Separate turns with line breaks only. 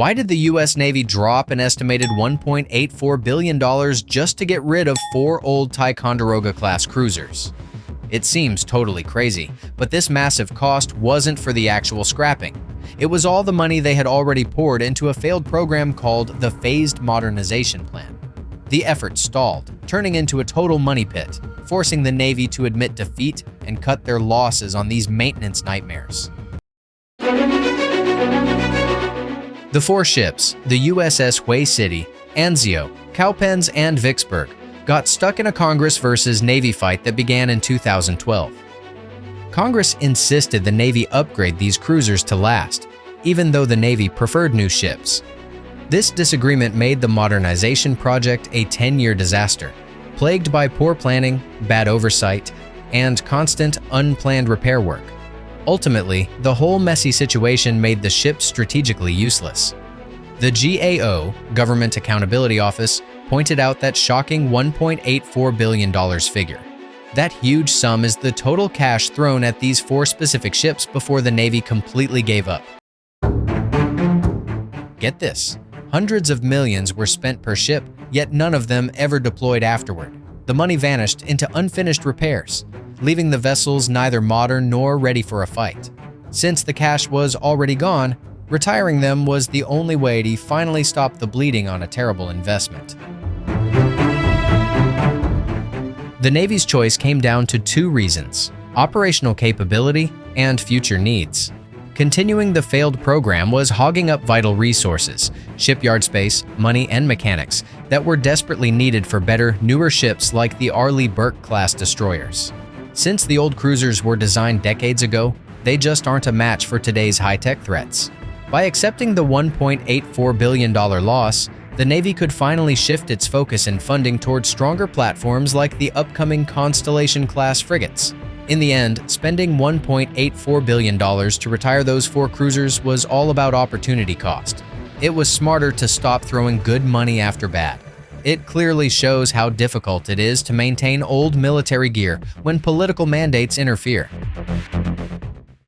Why did the U.S. Navy drop an estimated $1.84 billion just to get rid of 4 old Ticonderoga-class cruisers? It seems totally crazy, but this massive cost wasn't for the actual scrapping. It was all the money they had already poured into a failed program called the Phased Modernization Plan. The effort stalled, turning into a total money pit, forcing the Navy to admit defeat and cut their losses on these maintenance nightmares. The 4 ships, the USS Hué City, Anzio, Cowpens, and Vicksburg, got stuck in a Congress versus Navy fight that began in 2012. Congress insisted the Navy upgrade these cruisers to last, even though the Navy preferred new ships. This disagreement made the modernization project a 10-year disaster, plagued by poor planning, bad oversight, and constant, unplanned repair work. Ultimately, the whole messy situation made the ships strategically useless. The GAO, Government Accountability Office, pointed out that shocking $1.84 billion figure. That huge sum is the total cash thrown at these 4 specific ships before the Navy completely gave up. Get this, hundreds of millions were spent per ship, yet none of them ever deployed afterward. The money vanished into unfinished repairs, leaving the vessels neither modern nor ready for a fight. Since the cash was already gone, retiring them was the only way to finally stop the bleeding on a terrible investment. The Navy's choice came down to 2 reasons: operational capability and future needs. Continuing the failed program was hogging up vital resources, shipyard space, money, and mechanics that were desperately needed for better, newer ships like the Arleigh Burke-class destroyers. Since the old cruisers were designed decades ago, they just aren't a match for today's high-tech threats. By accepting the $1.84 billion loss, the Navy could finally shift its focus and funding towards stronger platforms like the upcoming Constellation-class frigates. In the end, spending $1.84 billion to retire those 4 cruisers was all about opportunity cost. It was smarter to stop throwing good money after bad. It clearly shows how difficult it is to maintain old military gear when political mandates interfere.